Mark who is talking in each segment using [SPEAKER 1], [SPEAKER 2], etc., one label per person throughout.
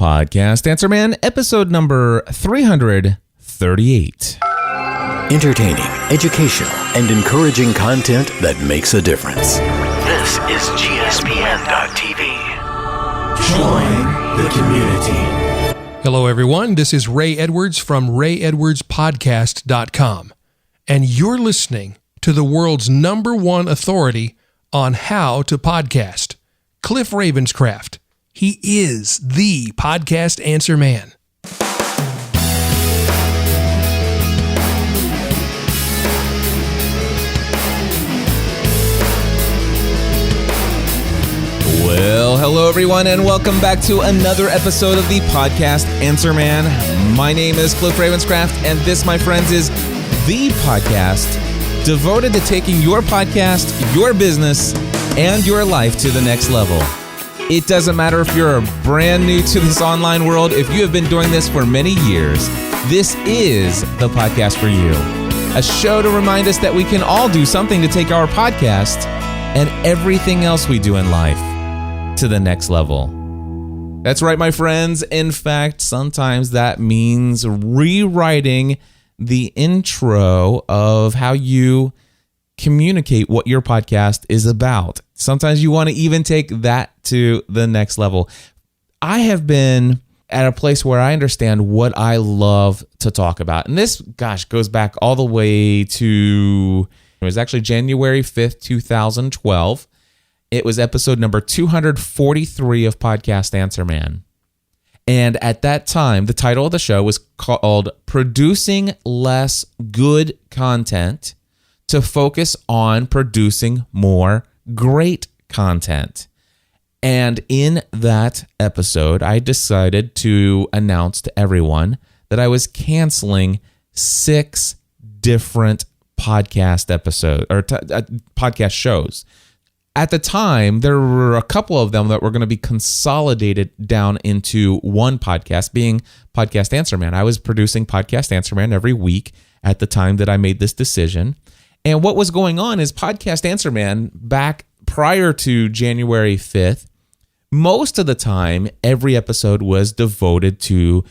[SPEAKER 1] Podcast Answer Man, episode number 338.
[SPEAKER 2] Entertaining, educational, and encouraging content that makes a difference. This is GSPN.TV. Join the community.
[SPEAKER 3] Hello, everyone. This is Ray Edwards from RayEdwardsPodcast.com, and you're listening to the world's #1 authority on how to podcast, Cliff Ravenscraft. He is the Podcast Answer Man.
[SPEAKER 1] Well, hello everyone, and welcome back to another episode of the Podcast Answer Man. My name is Cliff Ravenscraft, and this, my friends, is the podcast devoted to taking your podcast, your business, and your life to the next level. It doesn't matter if you're brand new to this online world, if you have been doing this for many years, this is the podcast for you. A show to remind us that we can all do something to take our podcast and everything else we do in life to the next level. That's right, my friends. In fact, sometimes that means rewriting the intro of how you communicate what your podcast is about. Sometimes you want to even take that to the next level. I have been at a place where I understand what I love to talk about. And this, goes back all the way to, it was actually January 5th, 2012. It was episode number 243 of Podcast Answer Man. And at that time, the title of the show was called Producing Less Good Content to Focus on Producing More Great Content. And in that episode, I decided to announce to everyone that I was canceling 6 different podcast episodes or podcast shows. At the time, there were a couple of them that were going to be consolidated down into one podcast, being Podcast Answer Man. I was producing Podcast Answer Man every week at the time that I made this decision. And what was going on is Podcast Answer Man, back prior to January 5th, most of the time, every episode was devoted to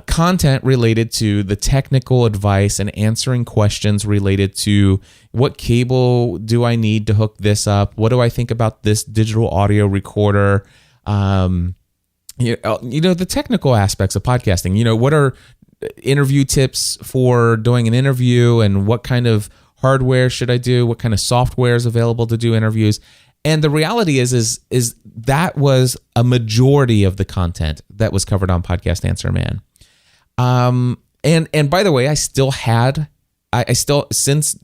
[SPEAKER 1] content related to the technical advice and answering questions related to what cable do I need to hook this up? What do I think about this digital audio recorder? The technical aspects of podcasting. What are interview tips for doing an interview, and what kind of hardware should I do? What kind of software is available to do interviews? And the reality is that was a majority of the content that was covered on Podcast Answer Man. And by the way, I still since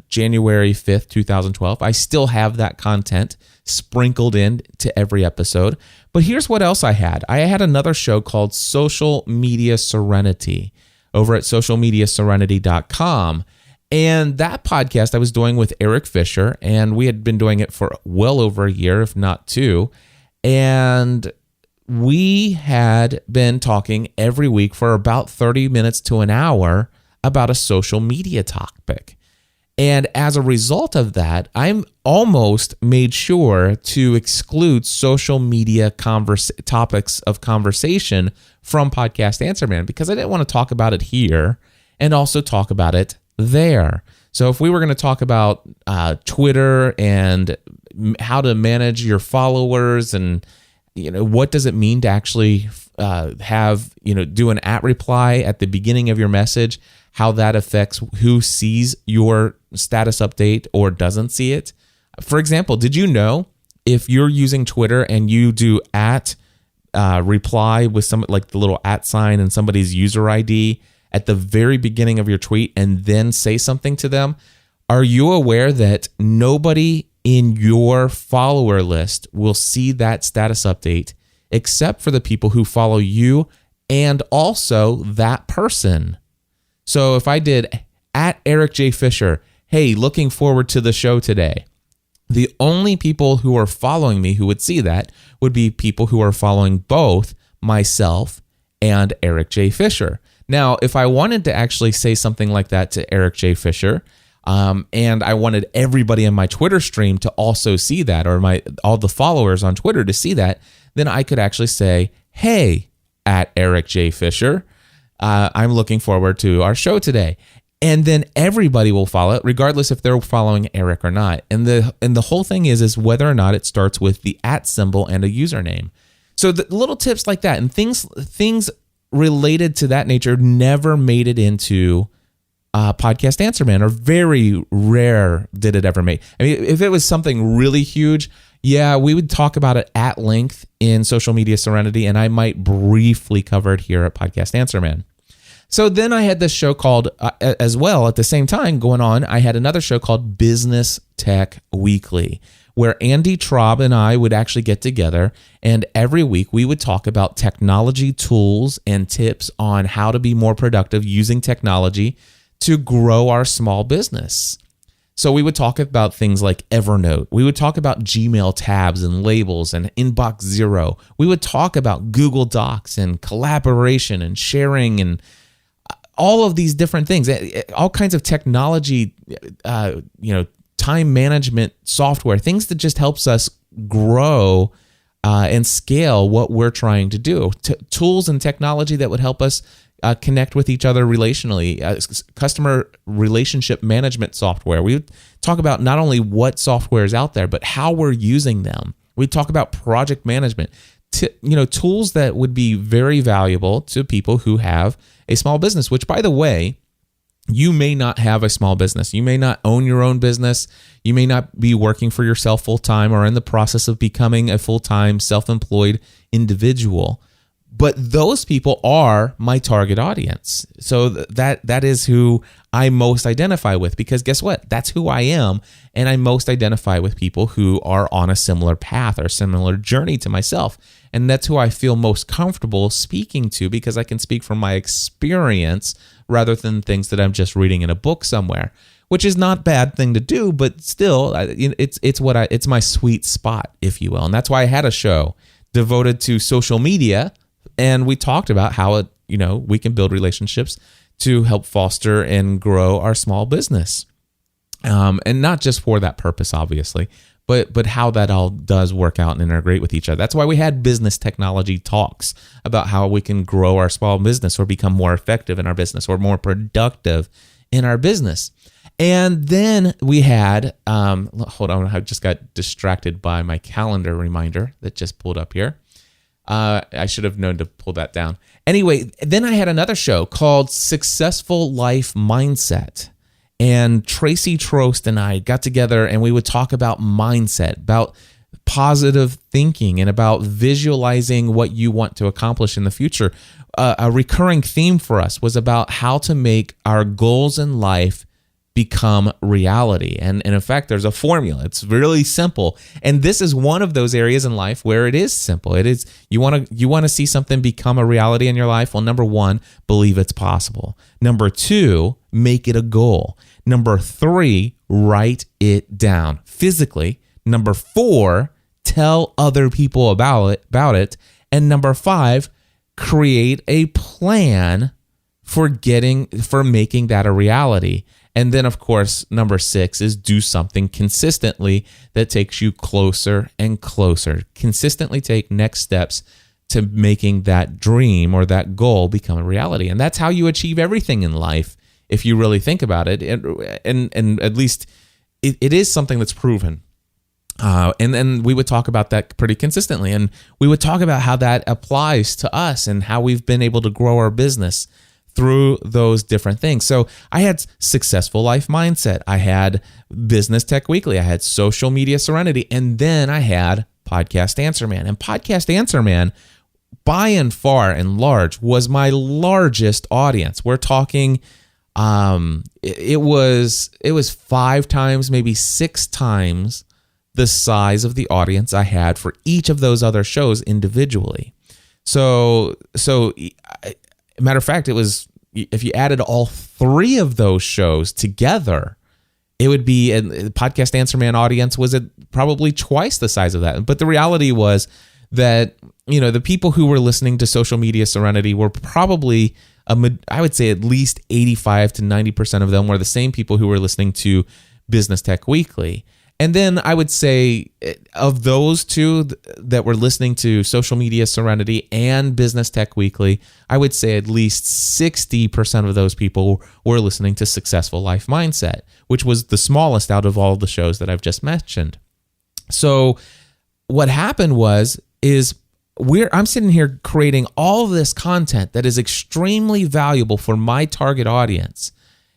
[SPEAKER 1] January 5th, 2012, I still have that content sprinkled in to every episode. But here's what else I had. I had another show called Social Media Serenity over at socialmediaserenity.com. And that podcast I was doing with Eric Fisher, and we had been doing it for well over a year, if not 2. And we had been talking every week for about 30 minutes to an hour about a social media topic. And as a result of that, I'm almost made sure to exclude social media topics of conversation from Podcast Answer Man, because I didn't want to talk about it here and also talk about it there. So if we were going to talk about Twitter and how to manage your followers, and what does it mean to actually do an @ reply at the beginning of your message, how that affects who sees your status update or doesn't see it. For example, did you know if you're using Twitter and you do reply with some, like the little @ sign and somebody's user ID at the very beginning of your tweet and then say something to them, are you aware that nobody in your follower list will see that status update except for the people who follow you and also that person? So if I did @Eric J. Fisher, hey, looking forward to the show today, the only people who are following me who would see that would be people who are following both myself and Eric J. Fisher. Now, if I wanted to actually say something like that to Eric J. Fisher, and I wanted everybody in my Twitter stream to also see that, or all the followers on Twitter to see that, then I could actually say, hey, at Eric J. Fisher. I'm looking forward to our show today. And then everybody will follow it, regardless if they're following Eric or not. And the whole thing is whether or not it starts with the @ symbol and a username. So the little tips like that and things related to that nature never made it into Podcast Answer Man, or very rare did it ever make. I mean, if it was something really huge, yeah, we would talk about it at length in Social Media Serenity, and I might briefly cover it here at Podcast Answer Man. So then I had this show called, as well, at the same time going on, I had another show called Business Tech Weekly, where Andy Traub and I would actually get together, and every week we would talk about technology tools and tips on how to be more productive using technology to grow our small business. So we would talk about things like Evernote. We would talk about Gmail tabs and labels and Inbox Zero. We would talk about Google Docs and collaboration and sharing and all of these different things, all kinds of technology, time management software, things that just helps us grow and scale what we're trying to do. Tools and technology that would help us connect with each other relationally, customer relationship management software. We would talk about not only what software is out there, but how we're using them. We'd talk about project management, tools that would be very valuable to people who have a small business, which, by the way, you may not have a small business. You may not own your own business. You may not be working for yourself full-time or in the process of becoming a full-time self-employed individual. But those people are my target audience. So that is who I most identify with, because guess what? That's who I am. And I most identify with people who are on a similar path or similar journey to myself. And that's who I feel most comfortable speaking to, because I can speak from my experience rather than things that I'm just reading in a book somewhere, which is not a bad thing to do, but still it's my sweet spot, if you will. And that's why I had a show devoted to social media. And we talked about how we can build relationships to help foster and grow our small business, and not just for that purpose, obviously, but how that all does work out and integrate with each other. That's why we had business technology talks about how we can grow our small business or become more effective in our business or more productive in our business. And then we had, hold on, I just got distracted by my calendar reminder that just pulled up here. I should have known to pull that down. Anyway, then I had another show called Successful Life Mindset. And Tracy Trost and I got together and we would talk about mindset, about positive thinking, and about visualizing what you want to accomplish in the future. A recurring theme for us was about how to make our goals in life become reality. And in fact, there's a formula. It's really simple. And this is one of those areas in life where it is simple. It is, you want to see something become a reality in your life? Well, number 1, believe it's possible. Number 2, make it a goal. Number 3, write it down physically. Number 4, tell other people about it. And number 5, create a plan for making that a reality. And then, of course, number 6 is do something consistently that takes you closer and closer. Consistently take next steps to making that dream or that goal become a reality. And that's how you achieve everything in life, if you really think about it. And at least it is something that's proven. And then we would talk about that pretty consistently. And we would talk about how that applies to us and how we've been able to grow our business through those different things. So I had Successful Life Mindset. I had Business Tech Weekly. I had Social Media Serenity. And then I had Podcast Answer Man. And Podcast Answer Man, by and far and large, was my largest audience. We're talking, it was 5 times, maybe 6 times the size of the audience I had for each of those other shows individually. So matter of fact, it was, if you added all 3 of those shows together, it would be, and the Podcast Answer Man audience was probably twice the size of that. But the reality was that, the people who were listening to Social Media Serenity were probably, I would say at least 85 to 90% of them were the same people who were listening to Business Tech Weekly. And then I would say of those two that were listening to Social Media Serenity and Business Tech Weekly, I would say at least 60% of those people were listening to Successful Life Mindset, which was the smallest out of all the shows that I've just mentioned. So what happened is I'm sitting here creating all of this content that is extremely valuable for my target audience.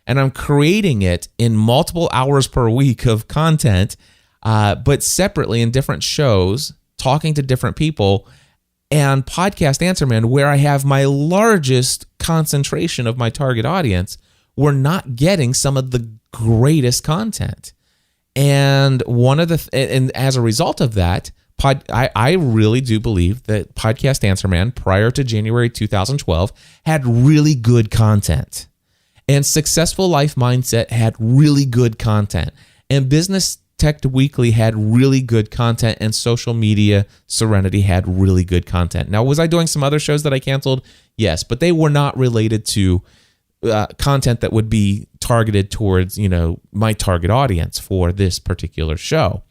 [SPEAKER 1] And I'm creating it in multiple hours per week of content, but separately in different shows, talking to different people, and Podcast Answer Man, where I have my largest concentration of my target audience, we're not getting some of the greatest content. And and as a result of that, I really do believe that Podcast Answer Man, prior to January 2012, had really good content. And Successful Life Mindset had really good content. And Business Tech Weekly had really good content. And Social Media Serenity had really good content. Now, was I doing some other shows that I canceled? Yes, but they were not related to content that would be targeted towards, my target audience for this particular show.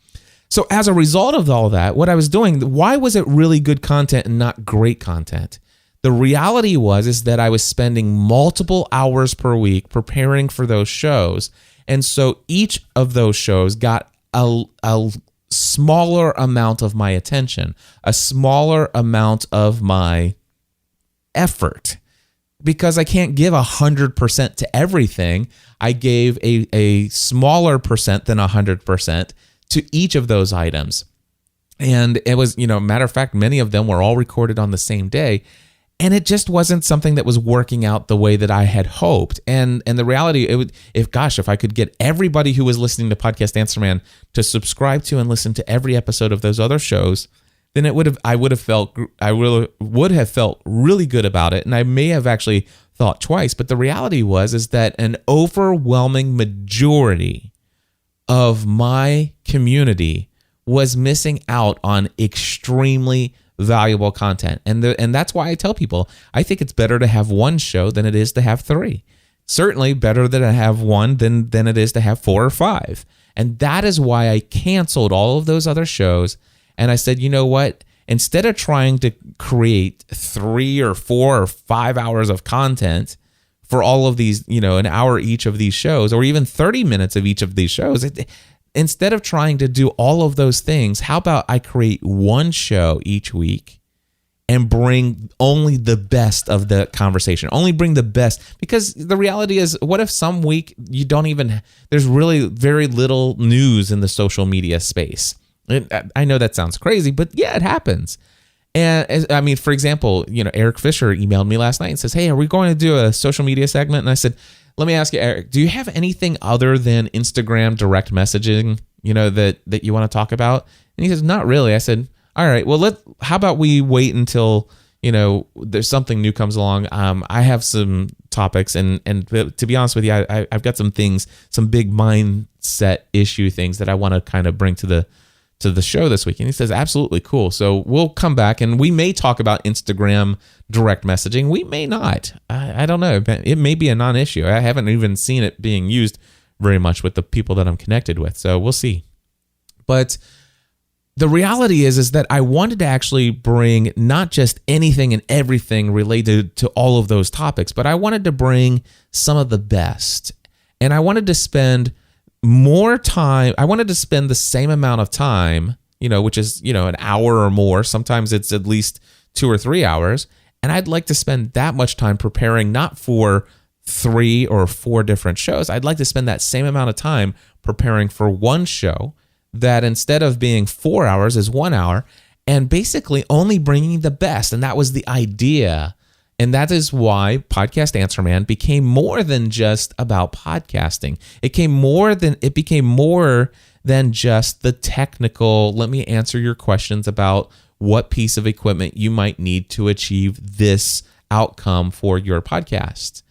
[SPEAKER 1] So as a result of all that, what I was doing, why was it really good content and not great content? The reality is that I was spending multiple hours per week preparing for those shows. And so each of those shows got a smaller amount of my attention, a smaller amount of my effort, because I can't give 100% to everything. I gave a smaller percent than 100% to each of those items. And it was, matter of fact, many of them were all recorded on the same day. And it just wasn't something that was working out the way that I had hoped. And the reality, if I could get everybody who was listening to Podcast Answer Man to subscribe to and listen to every episode of those other shows, then I would have felt really good about it. And I may have actually thought twice. But the reality is that an overwhelming majority of my community was missing out on extremely valuable content. And that's why I tell people, I think it's better to have one show than it is to have three. Certainly better to have one than it is to have 4 or 5. And that is why I canceled all of those other shows. And I said, you know what? Instead of trying to create 3 or 4 or 5 hours of content for all of these, an hour each of these shows, or even 30 minutes of each of these shows, instead of trying to do all of those things, how about I create one show each week and bring only the best of the conversation, only bring the best? Because the reality is, what if some week there's really very little news in the social media space? I know that sounds crazy, but yeah, it happens. And I mean, for example, Eric Fisher emailed me last night and says, hey, are we going to do a social media segment? And I said, let me ask you, Eric, do you have anything other than Instagram direct messaging, that you want to talk about? And he says, not really. I said, all right, well, how about we wait until, there's something new comes along. I have some topics, and to be honest with you, I've got some things, some big mindset issue things that I want to kind of bring to the show this week. And he says, absolutely, cool. So we'll come back and we may talk about Instagram direct messaging. We may not. I don't know. It may be a non-issue. I haven't even seen it being used very much with the people that I'm connected with. So we'll see. But the reality is that I wanted to actually bring not just anything and everything related to all of those topics, but I wanted to bring some of the best. And I wanted to spend more time. I wanted to spend the same amount of time, which is, an hour or more. Sometimes it's at least 2 or 3 hours. And I'd like to spend that much time preparing not for 3 or 4 different shows. I'd like to spend that same amount of time preparing for one show that, instead of being 4 hours, is 1 hour, and basically only bringing the best. And that was the idea. And that is why Podcast Answer Man became more than just about podcasting. It became more than just the technical, let me answer your questions about what piece of equipment you might need to achieve this outcome for your podcast.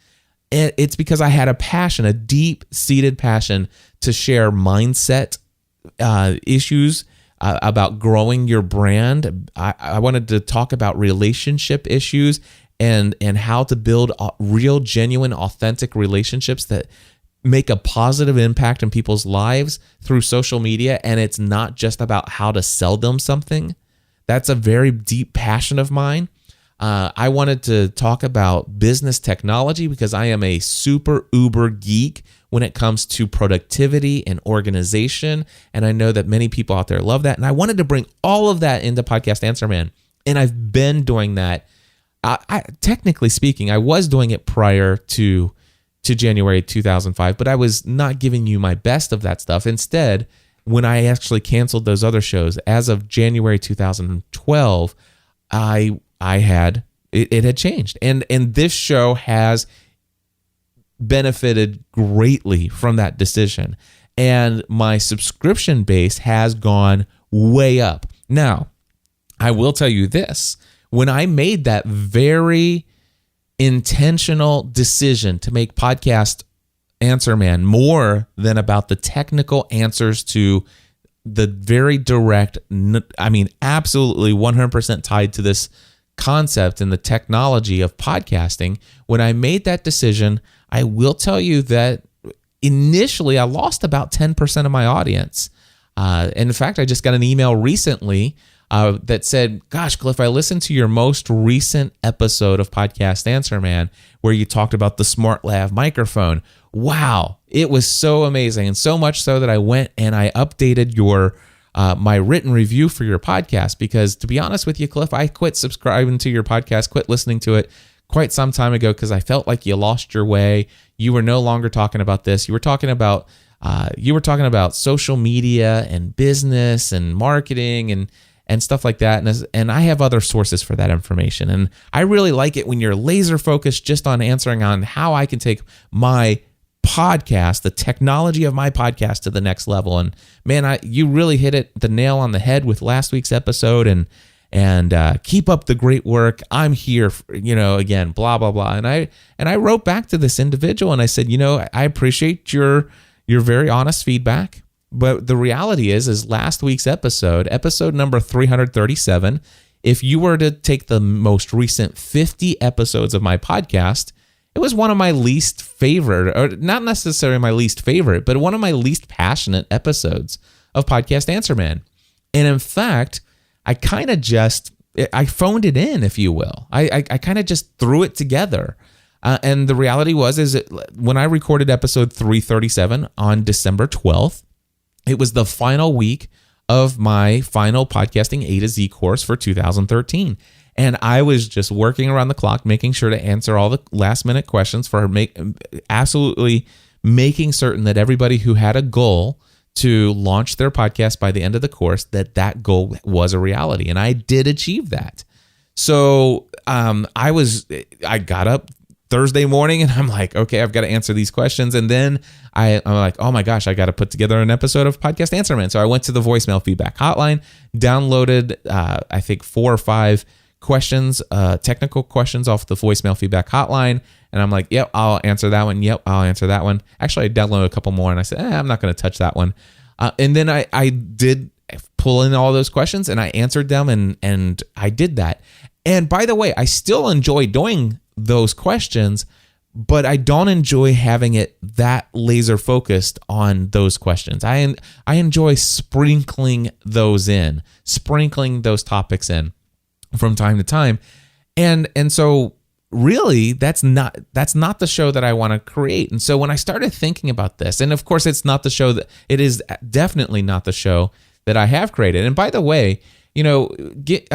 [SPEAKER 1] And it's because I had a passion, a deep-seated passion to share mindset issues about growing your brand. I wanted to talk about relationship issues and how to build real, genuine, authentic relationships that make a positive impact in people's lives through social media, and it's not just about how to sell them something. That's a very deep passion of mine. I wanted to talk about business technology because I am a super uber geek when it comes to productivity and organization. And I know that many people out there love that. And I wanted to bring all of that into Podcast Answer Man. And I've been doing that. Technically speaking, I was doing it prior to January 2005, but I was not giving you my best of that stuff. Instead, when I actually canceled those other shows, as of January 2012, it had changed. And this show has benefited greatly from that decision. And my subscription base has gone way up. Now, I will tell you this. When I made that very intentional decision to make Podcast Answer Man more than about the technical answers to the very direct, absolutely 100% tied to this concept and the technology of podcasting, when I made that decision, I will tell you that initially I lost about 10% of my audience. And in fact, I just got an email recently that said, gosh, Cliff, I listened to your most recent episode of Podcast Answer Man where you talked about the Smart Lav microphone. Wow, it was so amazing. And so much so that I went and I updated my written review for your podcast, because to be honest with you, Cliff, I quit subscribing to your podcast, quit listening to it quite some time ago because I felt like you lost your way. You were no longer talking about this. You were talking about social media and business and marketing and stuff like that. And I have other sources for that information. And I really like it when you're laser focused just on answering on how I can take my podcast, the technology of my podcast, to the next level. And man, you really hit the nail on the head with last week's episode. And keep up the great work. I'm here, again, blah blah blah. And I wrote back to this individual and I said, I appreciate your very honest feedback. But the reality is last week's episode number 337, if you were to take the most recent 50 episodes of my podcast, it was one of my least favorite, or not necessarily my least favorite, but one of my least passionate episodes of Podcast Answer Man. And in fact, I kind of I phoned it in, if you will. I kind of just threw it together. And the reality is when I recorded episode 337 on December 12th, it was the final week of my final podcasting A to Z course for 2013. And I was just working around the clock, making sure to answer all the last minute questions absolutely making certain that everybody who had a goal to launch their podcast by the end of the course, that goal was a reality. And I did achieve that. So I got up Thursday morning and I'm like, okay, I've got to answer these questions. And then I'm like, oh my gosh, I got to put together an episode of Podcast Answer Man. So I went to the voicemail feedback hotline, downloaded, I think 4 or 5 questions, technical questions off the voicemail feedback hotline. And I'm like, yep, I'll answer that one. Yep, I'll answer that one. Actually, I downloaded a couple more and I said, I'm not going to touch that one. And then I did pull in all those questions and I answered them and I did that. And by the way, I still enjoy doing those questions, but I don't enjoy having it that laser focused on those questions. I enjoy sprinkling those topics in from time to time. And so really that's not the show that I want to create. And so when I started thinking about this, and of course it is definitely not the show that I have created. And by the way, I'll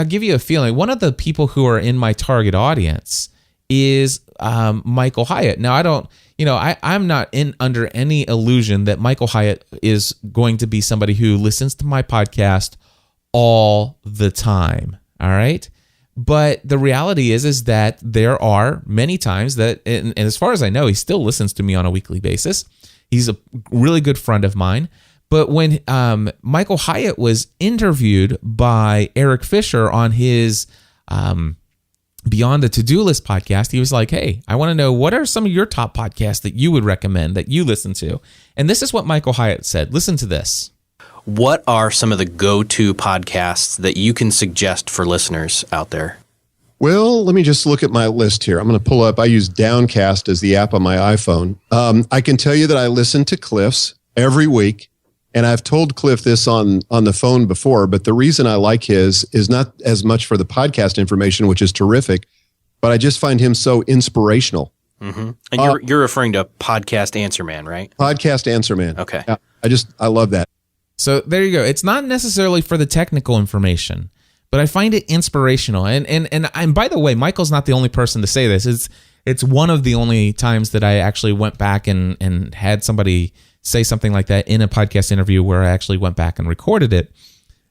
[SPEAKER 1] give you a feeling. One of the people who are in my target audience is Michael Hyatt. Now I'm not under any illusion that Michael Hyatt is going to be somebody who listens to my podcast all the time. All right. But the reality is that there are many times that, and as far as I know, he still listens to me on a weekly basis. He's a really good friend of mine. But when Michael Hyatt was interviewed by Eric Fisher on his Beyond the To-Do List podcast, he was like, hey, I want to know, what are some of your top podcasts that you would recommend that you listen to? And this is what Michael Hyatt said. Listen to this.
[SPEAKER 4] What are some of the go-to podcasts that you can suggest for listeners out there? Well, let me just look at my list here. I'm going to pull up. I use Downcast as the app on my iPhone. I can tell you that I listen to Cliff's every week, and I've told Cliff this on the phone before, but the reason I like his is not as much for the podcast information, which is terrific, but I just find him so inspirational.
[SPEAKER 5] Mm-hmm. And you're referring to Podcast Answer Man, right?
[SPEAKER 4] Podcast Answer Man.
[SPEAKER 5] Okay.
[SPEAKER 4] Yeah, I love that.
[SPEAKER 1] So there you go. It's not necessarily for the technical information, but I find it inspirational. And by the way, Michael's not the only person to say this. It's one of the only times that I actually went back and had somebody say something like that in a podcast interview where I actually went back and recorded it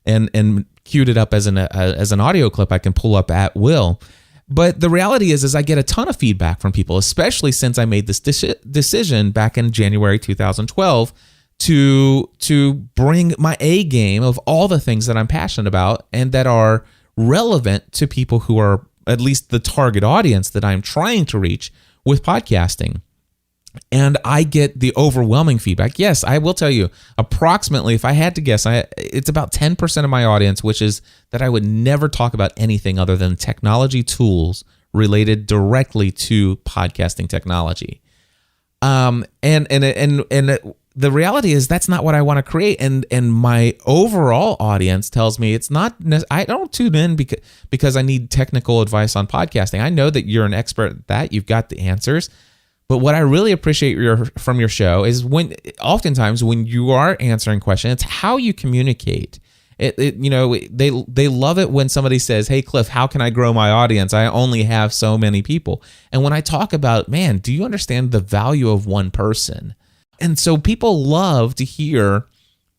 [SPEAKER 1] and queued it up as an audio clip I can pull up at will. But the reality is I get a ton of feedback from people, especially since I made this decision back in January 2012 to bring my A game of all the things that I'm passionate about and that are relevant to people who are at least the target audience that I'm trying to reach with podcasting. And I get the overwhelming feedback. Yes, I will tell you, approximately, if I had to guess, it's about 10% of my audience, which is that I would never talk about anything other than technology tools related directly to podcasting technology. And the reality is that's not what I want to create. And my overall audience tells me it's not. I don't tune in because I need technical advice on podcasting. I know that you're an expert at that. You've got the answers. But what I really appreciate from your show is oftentimes when you are answering questions, it's how you communicate. They love it when somebody says, "Hey, Cliff, how can I grow my audience? I only have so many people." And when I talk about, man, do you understand the value of one person? And so people love to hear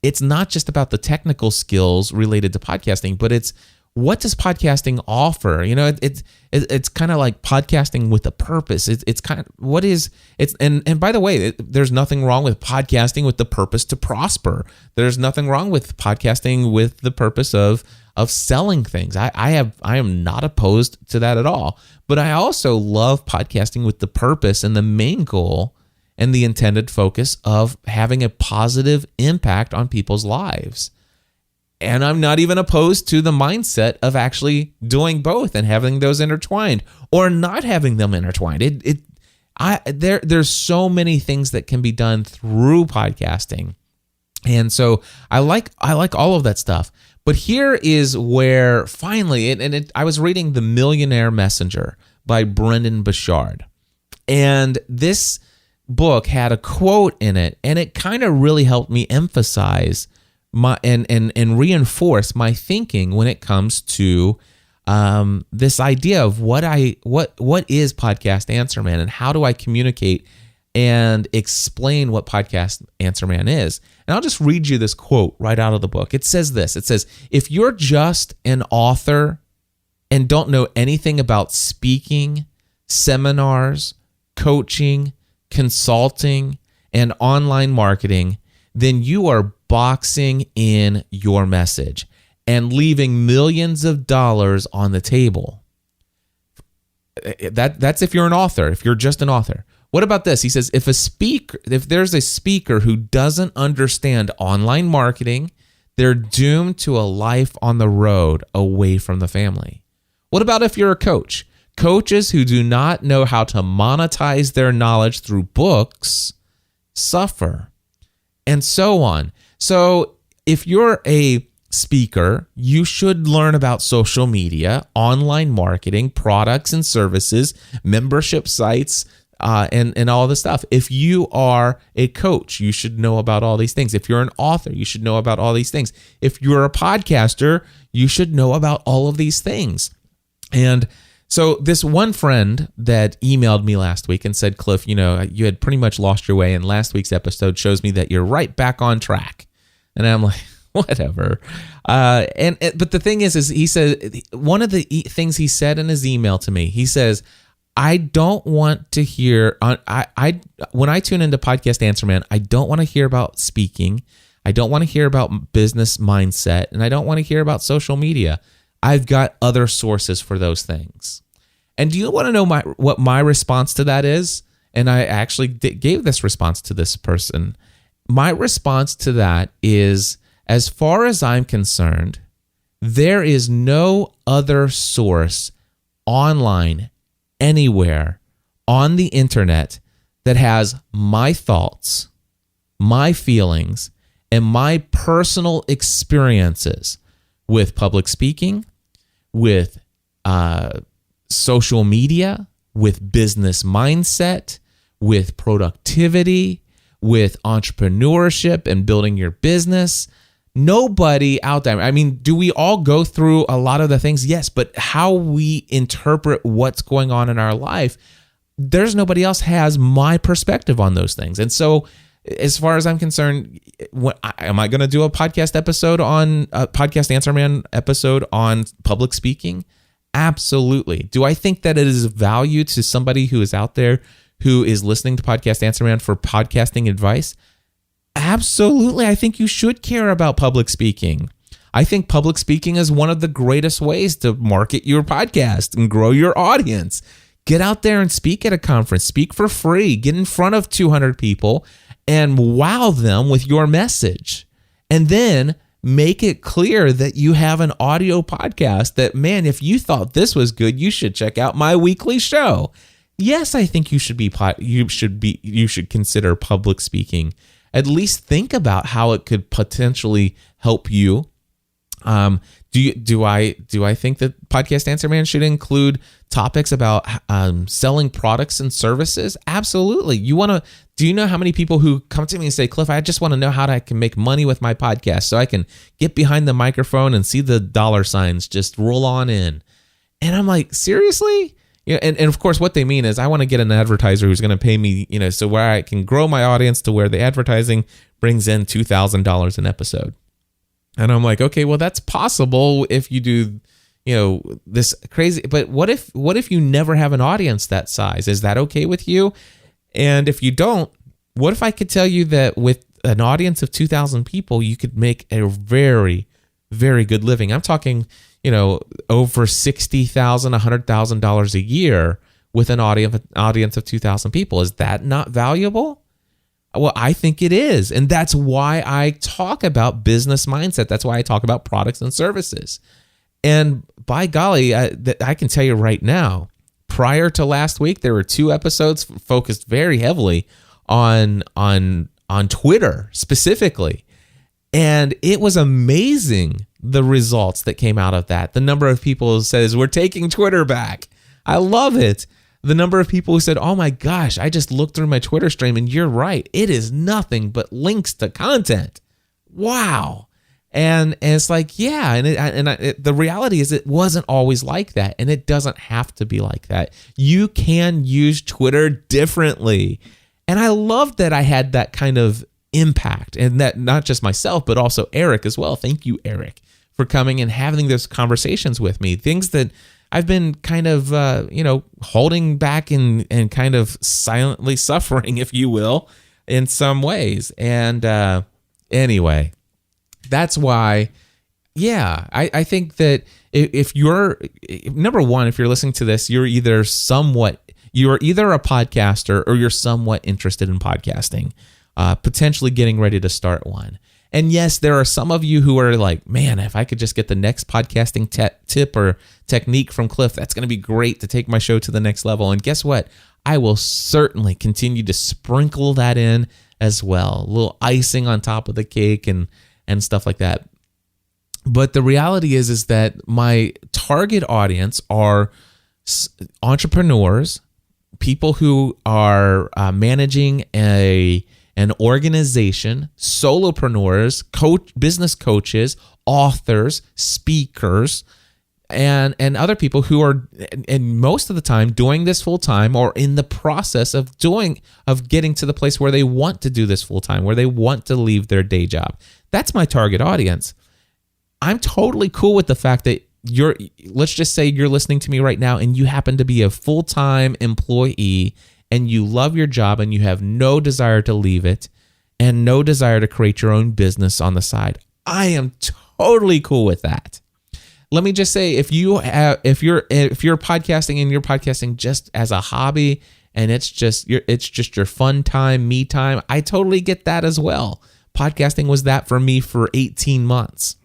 [SPEAKER 1] it's not just about the technical skills related to podcasting, but it's what does podcasting offer? It's kind of like podcasting with a purpose. It's kind of what is it's and by the way, there's nothing wrong with podcasting with the purpose to prosper. There's nothing wrong with podcasting with the purpose of selling things. I am not opposed to that at all. But I also love podcasting with the purpose and the main goal and the intended focus of having a positive impact on people's lives. And I'm not even opposed to the mindset of actually doing both and having those intertwined or not having them intertwined. There's so many things that can be done through podcasting. And so I like all of that stuff. But here is where finally, I was reading The Millionaire Messenger by Brendan Burchard. And this book had a quote in it, and it kind of really helped me emphasize and reinforce my thinking when it comes to this idea of what is Podcast Answer Man and how do I communicate and explain what Podcast Answer Man is. And I'll just read you this quote right out of the book. It says this. It says, if you're just an author and don't know anything about speaking, seminars, coaching, consulting, and online marketing, then you are boxing in your message and leaving millions of dollars on the table. That's if you're an author, if you're just an author. What about this? He says, if there's a speaker who doesn't understand online marketing, they're doomed to a life on the road away from the family. What about if you're a coach? Coaches who do not know how to monetize their knowledge through books suffer, and so on. So if you're a speaker, you should learn about social media, online marketing, products and services, membership sites, and all this stuff. If you are a coach, you should know about all these things. If you're an author, you should know about all these things. If you're a podcaster, you should know about all of these things. And so this one friend that emailed me last week and said, Cliff, you had pretty much lost your way, and last week's episode shows me that you're right back on track. And I'm like, whatever. But the thing is he said, one of the things he said in his email to me, he says, I don't want to hear, when I tune into Podcast Answer Man, I don't want to hear about speaking. I don't want to hear about business mindset, and I don't want to hear about social media. I've got other sources for those things. And do you want to know what my response to that is? And I actually gave this response to this person. My response to that is, as far as I'm concerned, there is no other source online anywhere on the internet that has my thoughts, my feelings, and my personal experiences with public speaking, with social media, with business mindset, with productivity, with entrepreneurship and building your business. Nobody out there. I mean, do we all go through a lot of the things? Yes, but how we interpret what's going on in our life, there's nobody else has my perspective on those things. And so as far as I'm concerned, am I going to do a podcast Answer Man episode on public speaking? Absolutely. Do I think that it is of value to somebody who is out there who is listening to Podcast Answer Man for podcasting advice? Absolutely. I think you should care about public speaking. I think public speaking is one of the greatest ways to market your podcast and grow your audience. Get out there and speak at a conference, speak for free, get in front of 200 people and wow them with your message. And then make it clear that you have an audio podcast that, man, if you thought this was good, you should check out my weekly show. Yes, I think you should consider public speaking. At least think about how it could potentially help you. Do I think that Podcast Answer Man should include topics about selling products and services? Absolutely. Do you know how many people who come to me and say, Cliff, I just want to know how I can make money with my podcast so I can get behind the microphone and see the dollar signs just roll on in. And I'm like, seriously? Yeah, and of course, what they mean is I want to get an advertiser who's going to pay me, so where I can grow my audience to where the advertising brings in $2,000 an episode. And I'm like, okay, well, that's possible if you do, this crazy. But what if you never have an audience that size? Is that okay with you? And if you don't, what if I could tell you that with an audience of 2,000 people, you could make a very, very good living? I'm talking, over $60,000, $100,000 a year with an audience of 2,000 people. Is that not valuable? Well, I think it is. And that's why I talk about business mindset. That's why I talk about products and services. And by golly, I can tell you right now, prior to last week, there were 2 episodes focused very heavily on Twitter specifically. And it was amazing, the results that came out of that. The number of people who says, we're taking Twitter back. I love it. The number of people who said, oh my gosh, I just looked through my Twitter stream and you're right. It is nothing but links to content. Wow. And it's like, yeah. And the reality is it wasn't always like that. And it doesn't have to be like that. You can use Twitter differently. And I love that I had that kind of impact, and that not just myself, but also Eric as well. Thank you, Eric, for coming and having those conversations with me. Things that I've been kind of, holding back and kind of silently suffering, if you will, in some ways. And anyway, that's why, I think that if you're, number one, if you're listening to this, you're either a podcaster or you're somewhat interested in podcasting, potentially getting ready to start one. And yes, there are some of you who are like, man, if I could just get the next podcasting tip or technique from Cliff, that's going to be great to take my show to the next level. And guess what? I will certainly continue to sprinkle that in as well. A little icing on top of the cake and stuff like that. But the reality is that my target audience are entrepreneurs, people who are managing an organization, solopreneurs, business coaches, authors, speakers, and other people who are, and most of the time, doing this full time or in the process of getting to the place where they want to do this full time, where they want to leave their day job. That's my target audience. I'm totally cool with the fact that let's just say you're listening to me right now and you happen to be a full-time employee and you love your job and you have no desire to leave it and no desire to create your own business on the side. I am totally cool with that. Let me just say, if you're podcasting and you're podcasting just as a hobby and it's just your fun time, me time, I totally get that as well. Podcasting was that for me for 18 months.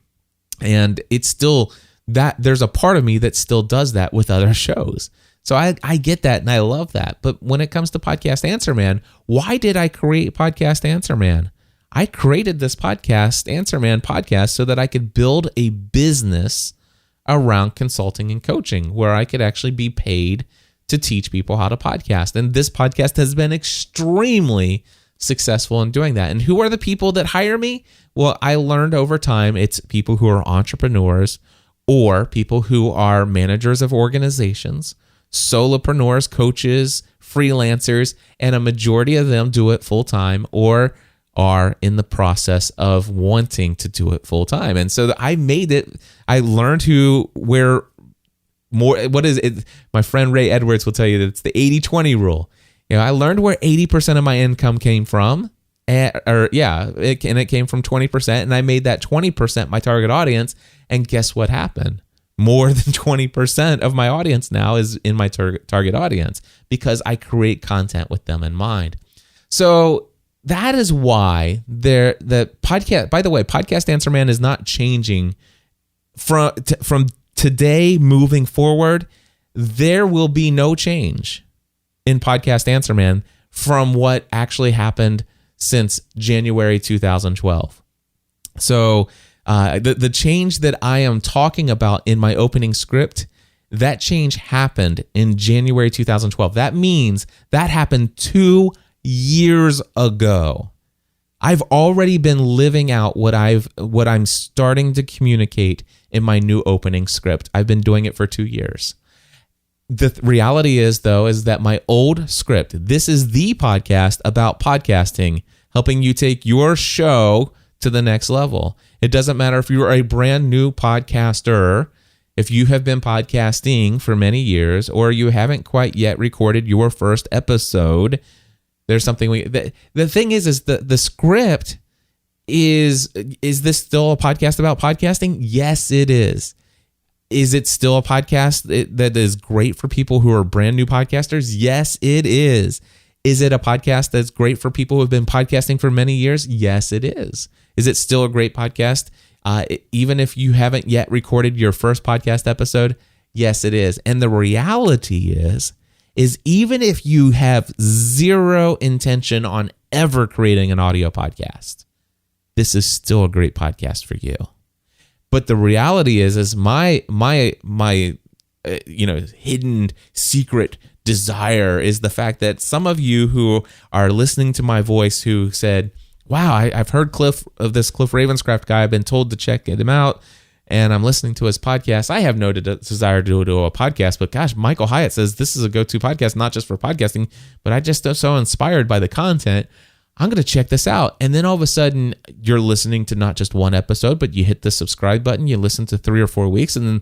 [SPEAKER 1] And it's still that there's a part of me that still does that with other shows. So I get that and I love that. But when it comes to Podcast Answer Man, why did I create Podcast Answer Man? I created this Podcast Answer Man podcast so that I could build a business around consulting and coaching where I could actually be paid to teach people how to podcast. And this podcast has been extremely successful in doing that. And who are the people that hire me? Well, I learned over time it's people who are entrepreneurs or people who are managers of organizations, solopreneurs, coaches, freelancers, and a majority of them do it full time or are in the process of wanting to do it full time. And so I made it, I learned where more, what is it? My friend Ray Edwards will tell you that it's the 80-20 rule. I learned where 80% of my income came from, and it came from 20%, and I made that 20% my target audience. And guess what happened? More than 20% of my audience now is in my target audience because I create content with them in mind. So that is why the podcast, by the way, Podcast Answer Man is not changing from today moving forward. There will be no change in Podcast Answer Man from what actually happened since January 2012. So the change that I am talking about in my opening script, that change happened in January 2012. That means that happened 2 years ago. I've already been living out what I'm starting to communicate in my new opening script. I've been doing it for 2 years. The reality is, though, is that my old script, this is the podcast about podcasting, helping you take your show to the next level. It doesn't matter if you're a brand new podcaster, if you have been podcasting for many years, or you haven't quite yet recorded your first episode. There's something the thing is the script is this still a podcast about podcasting? Yes, it is. Is it still a podcast that is great for people who are brand new podcasters? Yes, it is. Is it a podcast that's great for people who have been podcasting for many years? Yes, it is. Is it still a great podcast? Even if you haven't yet recorded your first podcast episode? Yes, it is. And the reality is even if you have zero intention on ever creating an audio podcast, this is still a great podcast for you. But the reality is my hidden secret desire is the fact that some of you who are listening to my voice who said, wow, I've heard Cliff Ravenscraft guy. I've been told to check him out, and I'm listening to his podcast. I have no desire to do a podcast, but gosh, Michael Hyatt says this is a go-to podcast, not just for podcasting, but I just am so inspired by the content. I'm going to check this out. And then all of a sudden you're listening to not just one episode, but you hit the subscribe button, you listen to 3 or 4 weeks. And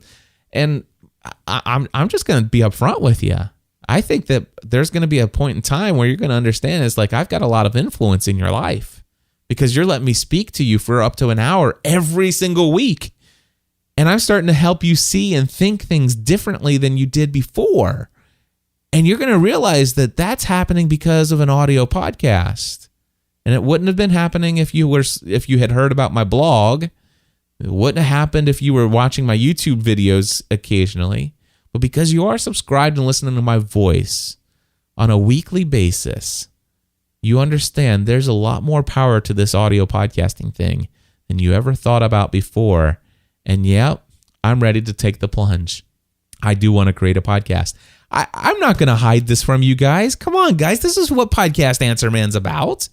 [SPEAKER 1] I'm just going to be upfront with you. I think that there's going to be a point in time where you're going to understand it's like, I've got a lot of influence in your life because you're letting me speak to you for up to an hour every single week. And I'm starting to help you see and think things differently than you did before. And you're going to realize that that's happening because of an audio podcast. And it wouldn't have been happening if you had heard about my blog. It wouldn't have happened if you were watching my YouTube videos occasionally. But because you are subscribed and listening to my voice on a weekly basis, you understand there's a lot more power to this audio podcasting thing than you ever thought about before. And yep, I'm ready to take the plunge. I do want to create a podcast. I'm not going to hide this from you guys. Come on, guys. This is what Podcast Answer Man's about.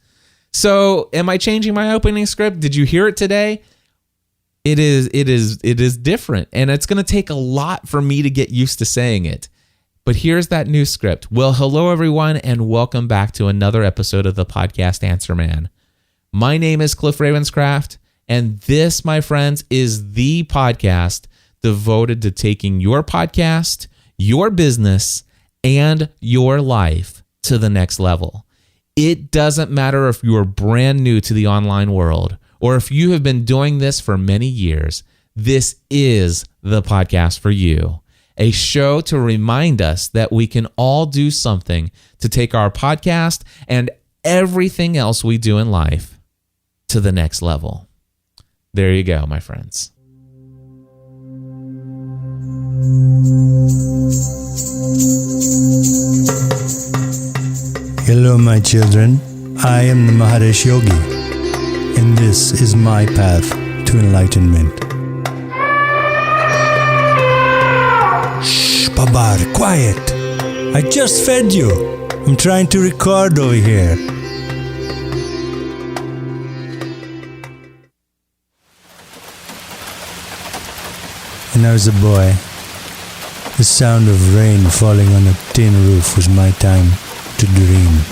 [SPEAKER 1] So am I changing my opening script? Did you hear it today? It is different, and it's going to take a lot for me to get used to saying it. But here's that new script. Well, hello, everyone, and welcome back to another episode of the Podcast Answer Man. My name is Cliff Ravenscraft, and this, my friends, is the podcast devoted to taking your podcast, your business, and your life to the next level. It doesn't matter if you are brand new to the online world or if you have been doing this for many years. This is the podcast for you. A show to remind us that we can all do something to take our podcast and everything else we do in life to the next level. There you go, my friends.
[SPEAKER 6] Hello, my children. I am the Maharishi Yogi, and this is my path to enlightenment. Shh, Babar, quiet. I just fed you. I'm trying to record over here. When I was a boy, the sound of rain falling on a tin roof was my time to dream.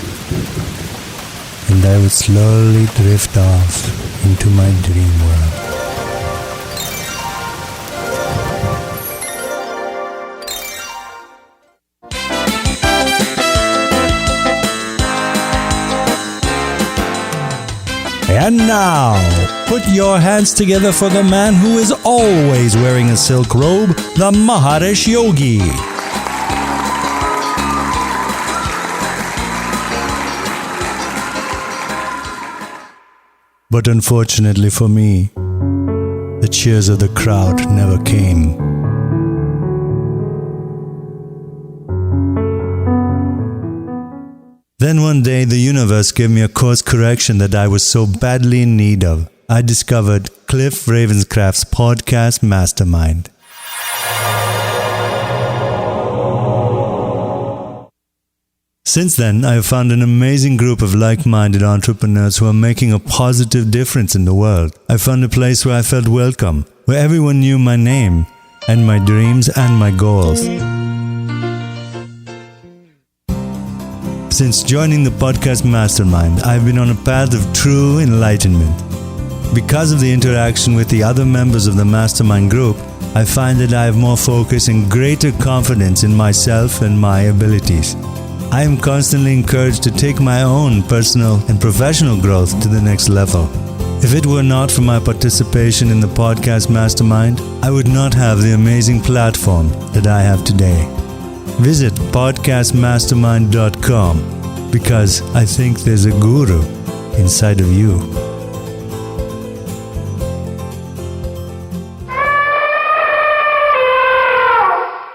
[SPEAKER 6] And I would slowly drift off into my dream world. And now, put your hands together for the man who is always wearing a silk robe, the Maharishi Yogi. But unfortunately for me, the cheers of the crowd never came. Then one day the universe gave me a course correction that I was so badly in need of. I discovered Cliff Ravenscraft's podcast Mastermind. Since then, I have found an amazing group of like-minded entrepreneurs who are making a positive difference in the world. I found a place where I felt welcome, where everyone knew my name, and my dreams and my goals. Since joining the podcast Mastermind, I've been on a path of true enlightenment. Because of the interaction with the other members of the Mastermind group, I find that I have more focus and greater confidence in myself and my abilities. I am constantly encouraged to take my own personal and professional growth to the next level. If it were not for my participation in the podcast Mastermind, I would not have the amazing platform that I have today. Visit podcastmastermind.com because I think there's a guru inside of you.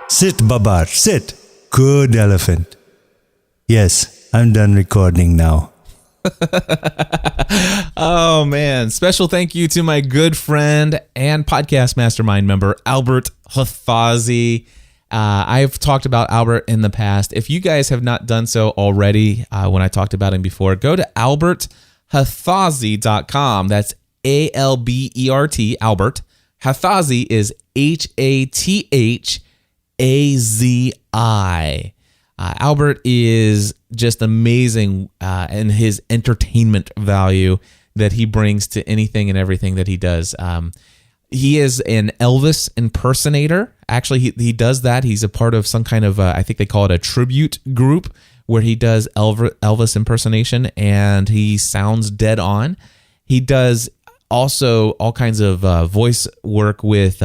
[SPEAKER 6] Sit, Babar, sit. Good elephant. Yes, I'm done recording now.
[SPEAKER 1] Oh, man. Special thank you to my good friend and podcast mastermind member, Albert Hathazi. I've talked about Albert in the past. If you guys have not done so already, when I talked about him before, go to alberthathazi.com. That's A-L-B-E-R-T, Albert. Hathazi is Hathazi. Albert is just amazing in his entertainment value that he brings to anything and everything that he does. He is an Elvis impersonator. Actually, he does that. He's a part of some kind of, I think they call it a tribute group, where he does Elvis impersonation, and he sounds dead on. He does also all kinds of voice work with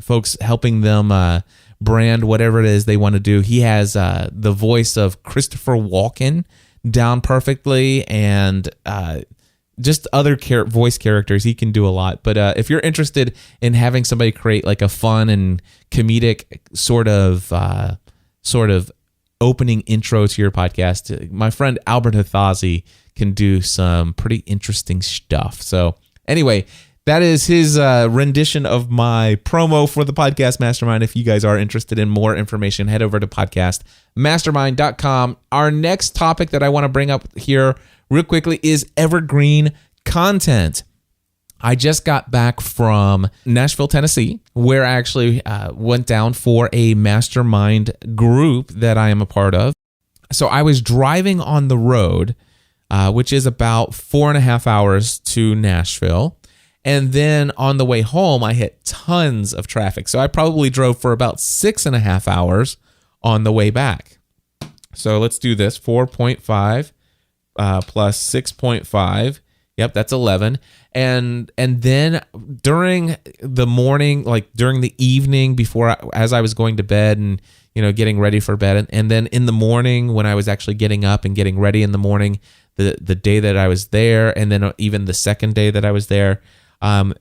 [SPEAKER 1] folks, helping them brand whatever it is they want to do. He has the voice of Christopher Walken down perfectly, and just other voice characters. He can do a lot. But if you're interested in having somebody create like a fun and comedic sort of opening intro to your podcast, my friend Albert Hathazi can do some pretty interesting stuff. So anyway, that is his rendition of my promo for the Podcast Mastermind. If you guys are interested in more information, head over to podcastmastermind.com. Our next topic that I want to bring up here real quickly is Evergreen Content. I just got back from Nashville, Tennessee, where I actually went down for a mastermind group that I am a part of. So I was driving on the road, which is about 4.5 hours to Nashville. And then on the way home, I hit tons of traffic. So I probably drove for about 6.5 hours on the way back. So let's do this. 4.5 plus 6.5. Yep, that's 11. And then during the morning, like during the evening as I was going to bed and, getting ready for bed. And then in the morning when I was actually getting up and getting ready in the morning, the day that I was there, and then even the second day that I was there, a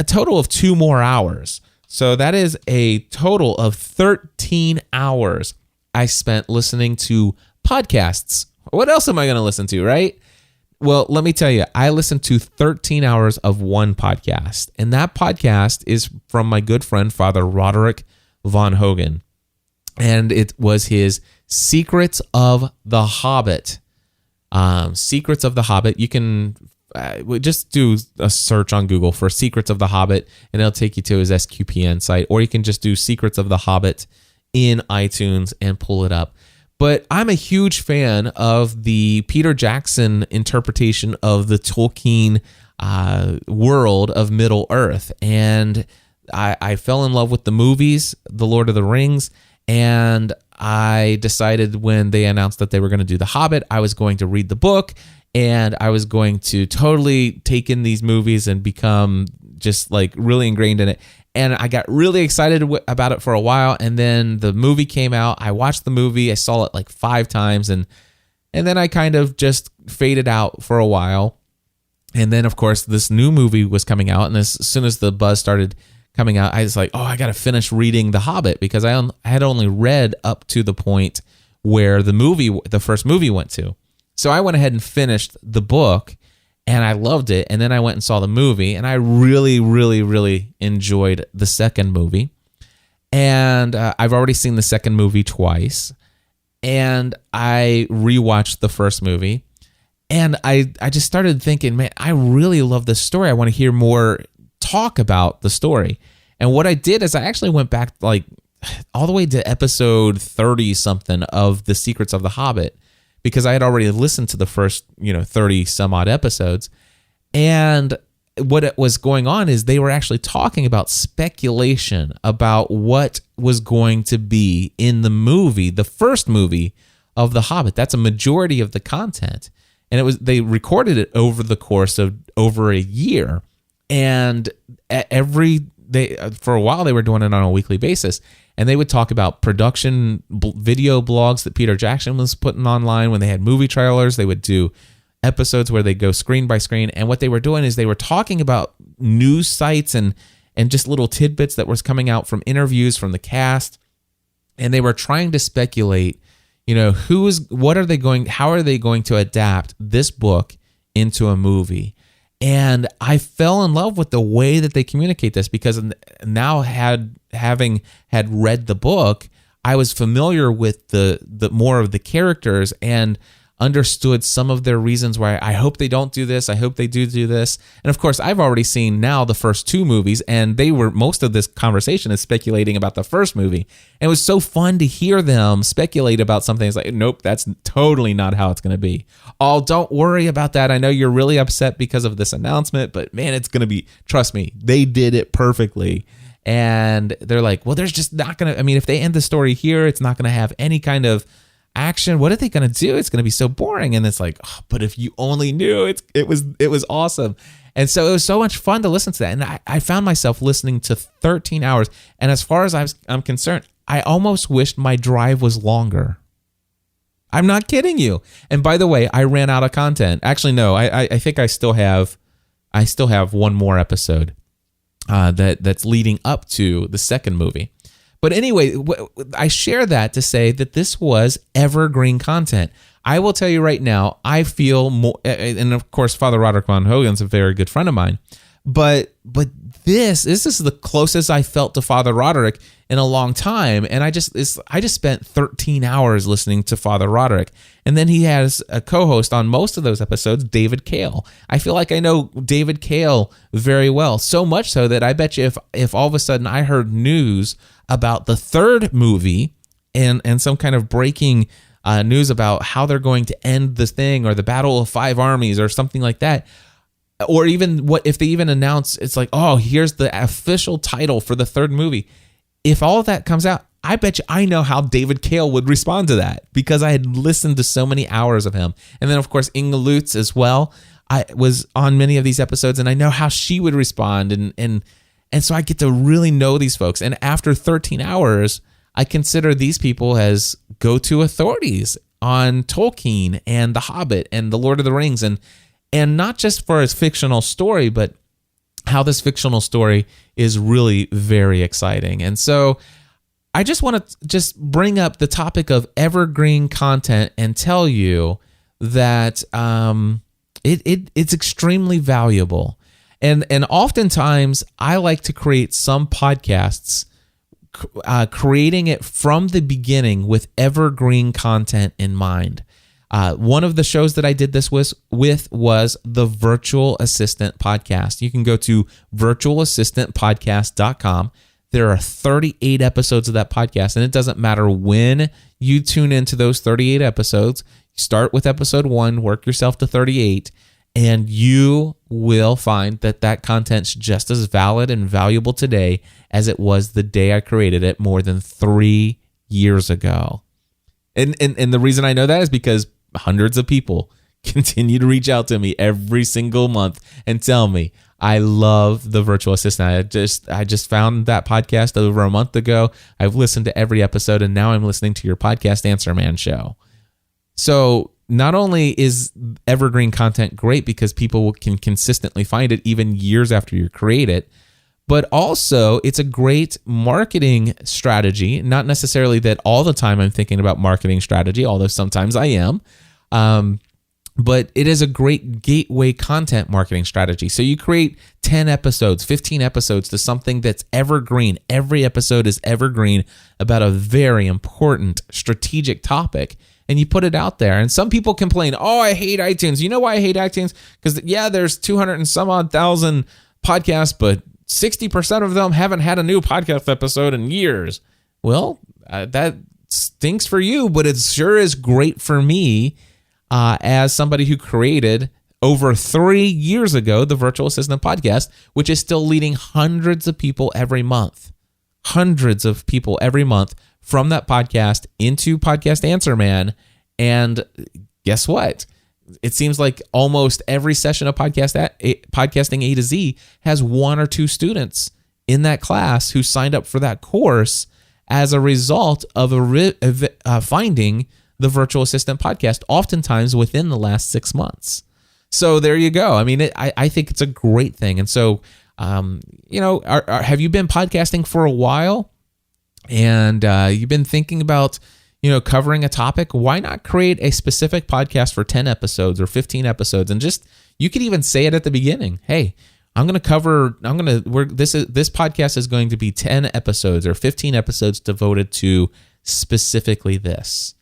[SPEAKER 1] total of 2 more hours. So that is a total of 13 hours I spent listening to podcasts. What else am I going to listen to, right? Well, let me tell you, I listened to 13 hours of one podcast, and that podcast is from my good friend, Father Roderick von Hogan, and it was his Secrets of the Hobbit. Secrets of the Hobbit. You can just do a search on Google for Secrets of the Hobbit, and it'll take you to his SQPN site, or you can just do Secrets of the Hobbit in iTunes and pull it up. But I'm a huge fan of the Peter Jackson interpretation of the Tolkien world of Middle Earth, and I fell in love with the movies, The Lord of the Rings, and I decided when they announced that they were going to do The Hobbit, I was going to read the book, and I was going to totally take in these movies and become just like really ingrained in it. And I got really excited about it for a while, and then the movie came out. I watched the movie. I saw it like 5 times, and then I kind of just faded out for a while. And then, of course, this new movie was coming out, and as soon as the buzz started coming out, I was like, oh, I got to finish reading The Hobbit, because I had only read up to the point where the first movie went to. So I went ahead and finished the book, and I loved it. And then I went and saw the movie, and I really, really, really enjoyed the second movie. And I've already seen the second movie twice, and I rewatched the first movie. And I just started thinking, man, I really love this story. I want to hear more talk about the story. And what I did is I actually went back like all the way to episode 30 something of The Secrets of the Hobbit, because I had already listened to the first, 30 some odd episodes. And what was going on is they were actually talking about speculation about what was going to be in the movie, the first movie of The Hobbit. That's a majority of the content. And they recorded it over the course of over a year. And for a while they were doing it on a weekly basis. And they would talk about production video blogs that Peter Jackson was putting online. When they had movie trailers, they would do episodes where they go screen by screen. And what they were doing is they were talking about news sites and just little tidbits that was coming out from interviews from the cast. And they were trying to speculate, how are they going to adapt this book into a movie? And I fell in love with the way that they communicate this, because now having read the book, I was familiar with the more of the characters and understood some of their reasons why I hope they don't do this. I hope they do this. And of course, I've already seen now the first 2 movies, and most of this conversation is speculating about the first movie. And it was so fun to hear them speculate about something. It's like, nope, that's totally not how it's going to be. Oh, don't worry about that. I know you're really upset because of this announcement, but man, it's going to be, trust me, they did it perfectly. And they're like, well, there's just not going to, if they end the story here, it's not going to have any kind of action. What are they going to do? It's going to be so boring. And it's like, oh, but if you only knew, it was awesome. And so it was so much fun to listen to that. And I found myself listening to 13 hours. And as far as I'm concerned, I almost wished my drive was longer. I'm not kidding you. And by the way, I ran out of content. Actually, no, I think I still have one more episode that's leading up to the second movie. But anyway, I share that to say that this was evergreen content. I will tell you right now, I feel more, and of course, Father Roderick von Hogan's a very good friend of mine, but this is the closest I felt to Father Roderick in a long time. And I just spent 13 hours listening to Father Roderick. And then he has a co-host on most of those episodes, David Cale. I feel like I know David Cale very well, so much so that I bet you if all of a sudden I heard news about the third movie and some kind of breaking news about how they're going to end this thing, or the Battle of 5 Armies or something like that, or even what if they even announce it's like, oh, here's the official title for the third movie. If all of that comes out, I bet you I know how David Cale would respond to that, because I had listened to so many hours of him. And then, of course, Inga Lutz as well. I was on many of these episodes, and I know how she would respond. And so I get to really know these folks. And after 13 hours, I consider these people as go-to authorities on Tolkien and The Hobbit and The Lord of the Rings. And not just for his fictional story, but how this fictional story is really very exciting. And so I just want to just bring up the topic of evergreen content and tell you that it's extremely valuable. And oftentimes I like to create some podcasts, creating it from the beginning with evergreen content in mind. One of the shows that I did this with was the Virtual Assistant Podcast. You can go to virtualassistantpodcast.com. There are 38 episodes of that podcast, and it doesn't matter when you tune into those 38 episodes. Start with episode 1, work yourself to 38, and you will find that content's just as valid and valuable today as it was the day I created it more than 3 years ago. And the reason I know that is because hundreds of people continue to reach out to me every single month and tell me, I love the Virtual Assistant. I just found that podcast over a month ago. I've listened to every episode, and now I'm listening to your Podcast Answer Man show. So not only is evergreen content great because people can consistently find it even years after you create it, but also it's a great marketing strategy. Not necessarily that all the time I'm thinking about marketing strategy, although sometimes I am. But it is a great gateway content marketing strategy. So you create 10 episodes, 15 episodes to something that's evergreen. Every episode is evergreen about a very important strategic topic. And you put it out there. And some people complain, oh, I hate iTunes. You know why I hate iTunes? Because, yeah, there's 200 and some odd thousand podcasts, but 60% of them haven't had a new podcast episode in years. Well, that stinks for you, but it sure is great for me as somebody who created over 3 years ago the Virtual Assistant Podcast, which is still leading hundreds of people every month. Hundreds of people every month from that podcast into Podcast Answer Man. And guess what? It seems like almost every session of Podcasting A to Z has 1 or 2 students in that class who signed up for that course as a result of finding the Virtual Assistant Podcast, oftentimes within the last 6 months. So there you go. I mean, I think it's a great thing. And so, have you been podcasting for a while and you've been thinking about, covering a topic? Why not create a specific podcast for 10 episodes or 15 episodes? And just, you could even say it at the beginning. Hey, this podcast is going to be 10 episodes or 15 episodes devoted to specifically this.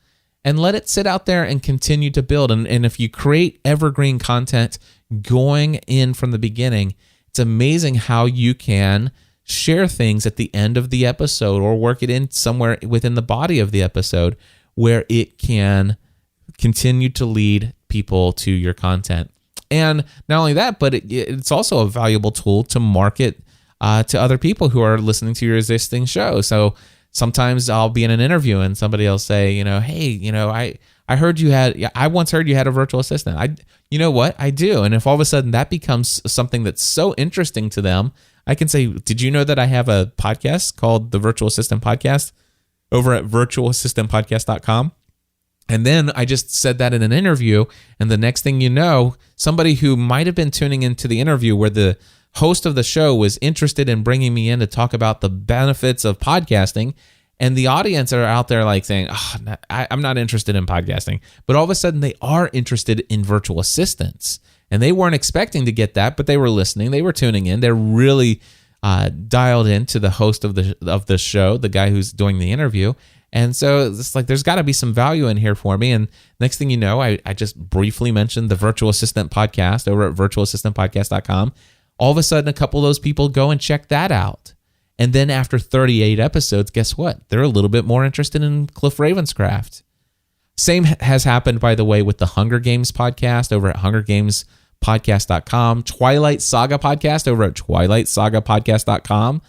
[SPEAKER 1] And let it sit out there and continue to build. And if you create evergreen content going in from the beginning, it's amazing how you can share things at the end of the episode or work it in somewhere within the body of the episode where it can continue to lead people to your content. And not only that, but it's also a valuable tool to market to other people who are listening to your existing show. So sometimes I'll be in an interview and somebody will say, hey, I once heard you had a virtual assistant. You know what? I do. And if all of a sudden that becomes something that's so interesting to them, I can say, did you know that I have a podcast called the Virtual Assistant Podcast over at virtualassistantpodcast.com? And then I just said that in an interview. And the next thing you know, somebody who might have been tuning into the interview where the host of the show was interested in bringing me in to talk about the benefits of podcasting, and the audience are out there like saying, I'm not interested in podcasting. But all of a sudden they are interested in virtual assistants. And they weren't expecting to get that, but they were listening. They were tuning in. They're really dialed into the host of the show, the guy who's doing the interview. And so it's like, there's got to be some value in here for me. And next thing you know, I just briefly mentioned the Virtual Assistant Podcast over at virtualassistantpodcast.com. All of a sudden, a couple of those people go and check that out. And then after 38 episodes, guess what? They're a little bit more interested in Cliff Ravenscraft. Same has happened, by the way, with the Hunger Games podcast over at hungergamespodcast.com, Twilight Saga podcast over at twilightsagapodcast.com,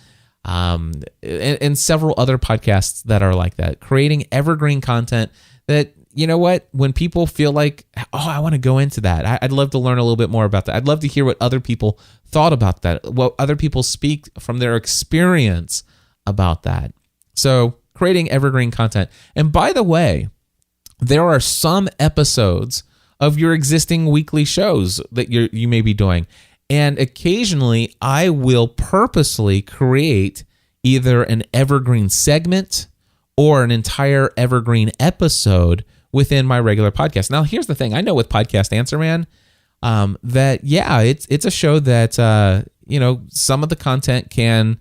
[SPEAKER 1] and several other podcasts that are like that, creating evergreen content that, you know what, when people feel like, I want to go into that, I'd love to learn a little bit more about that. I'd love to hear what other people thought about that, what other people speak from their experience about that. So creating evergreen content. And by the way, there are some episodes of your existing weekly shows that you may be doing. And occasionally I will purposely create either an evergreen segment or an entire evergreen episode within my regular podcast. Now, here's the thing. I know with Podcast Answer Man, that, it's a show that, some of the content can,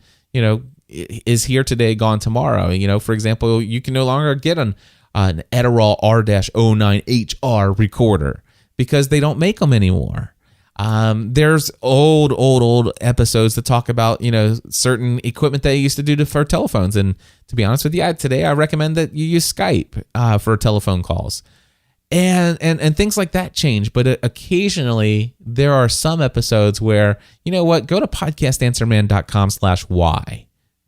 [SPEAKER 1] is here today, gone tomorrow. For example, you can no longer get an Adderall R-09HR recorder because they don't make them anymore. There's old episodes that talk about, certain equipment that you used to do for telephones. And to be honest with you, today I recommend that you use Skype for telephone calls. And things like that change. But occasionally there are some episodes where, go to podcastanswerman.com/why.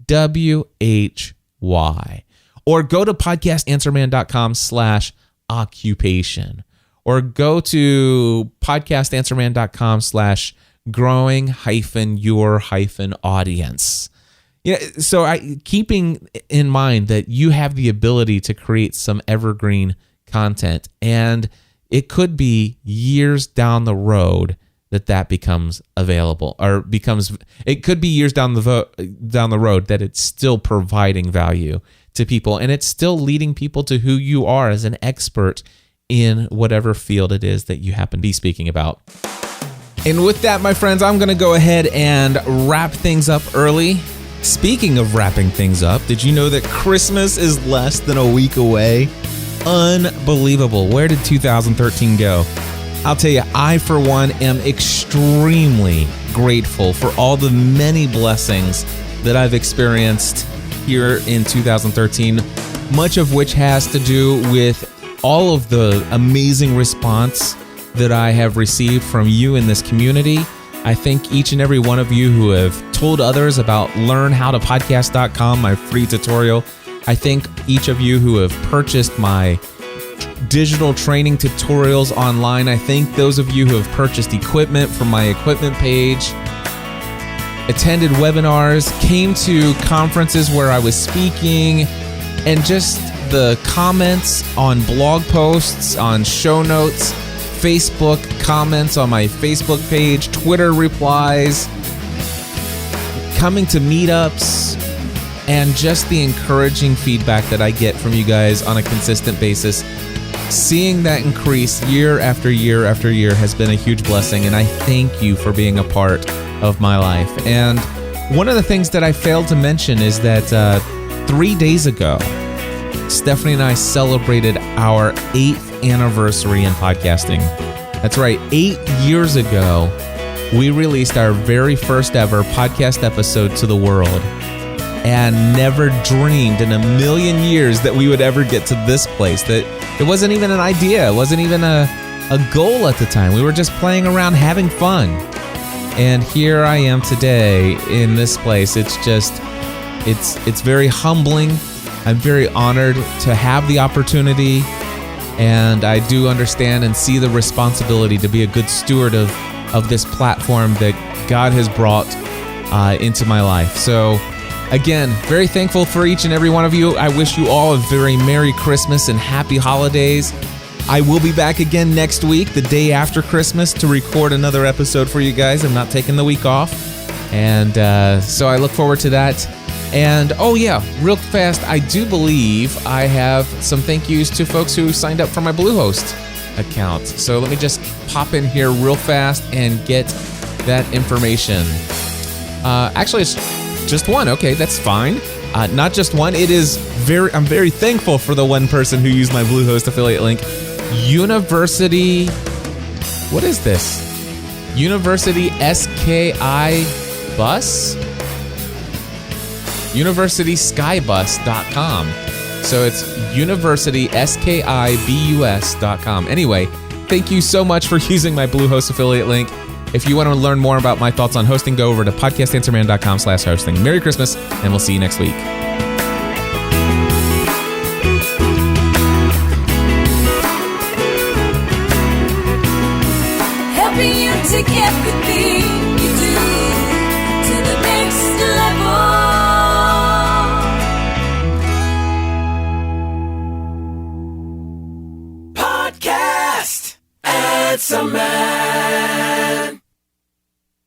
[SPEAKER 1] WHY. Or go to podcastanswerman.com/occupation. Or go to podcastanswerman.com/growing-your-audience. So keeping in mind that you have the ability to create some evergreen content, and it could be years down the road that becomes available, or it could be years down the road that it's still providing value to people, and it's still leading people to who you are as an expert in whatever field it is that you happen to be speaking about. And with that, my friends, I'm going to go ahead and wrap things up early. Speaking of wrapping things up, did you know that Christmas is less than a week away? Unbelievable. Where did 2013 go? I'll tell you, I, for one, am extremely grateful for all the many blessings that I've experienced here in 2013, much of which has to do with all of the amazing response that I have received from you in this community. I thank each and every one of you who have told others about learnhowtopodcast.com, my free tutorial. I thank each of you who have purchased my digital training tutorials online. I thank those of you who have purchased equipment from my equipment page, attended webinars, came to conferences where I was speaking, and just the comments on blog posts, on show notes, Facebook comments on my Facebook page, Twitter replies, coming to meetups, and just the encouraging feedback that I get from you guys on a consistent basis. Seeing that increase year after year after year has been a huge blessing, and I thank you for being a part of my life. And one of the things that I failed to mention is that 3 days ago, Stephanie and I celebrated our 8th anniversary in podcasting. That's right, 8 years ago, we released our very first ever podcast episode to the world, and never dreamed in a million years that we would ever get to this place. That it wasn't even an idea. It wasn't even a goal at the time. We were just playing around, having fun. And here I am today in this place. It's very humbling. I'm very honored to have the opportunity, and I do understand and see the responsibility to be a good steward of this platform that God has brought into my life. So again, very thankful for each and every one of you. I wish you all a very Merry Christmas and Happy Holidays. I will be back again next week, the day after Christmas, to record another episode for you guys. I'm not taking the week off. And so I look forward to that. And oh yeah, real fast, I do believe I have some thank yous to folks who signed up for my Bluehost account. So let me just pop in here real fast and get that information. Actually, it's just one. Okay, that's fine. Not just one. I'm very thankful for the one person who used my Bluehost affiliate link. University. What is this? University SKI Bus? UniversitySkybus.com. So it's UniversitySkibus.com. Anyway, thank you so much for using my Bluehost affiliate link. If you want to learn more about my thoughts on hosting, go over to podcastanswerman.com/hosting. Merry Christmas, and we'll see you next week.
[SPEAKER 7] Helping you take everything you do to the next level. Podcast Answer Man.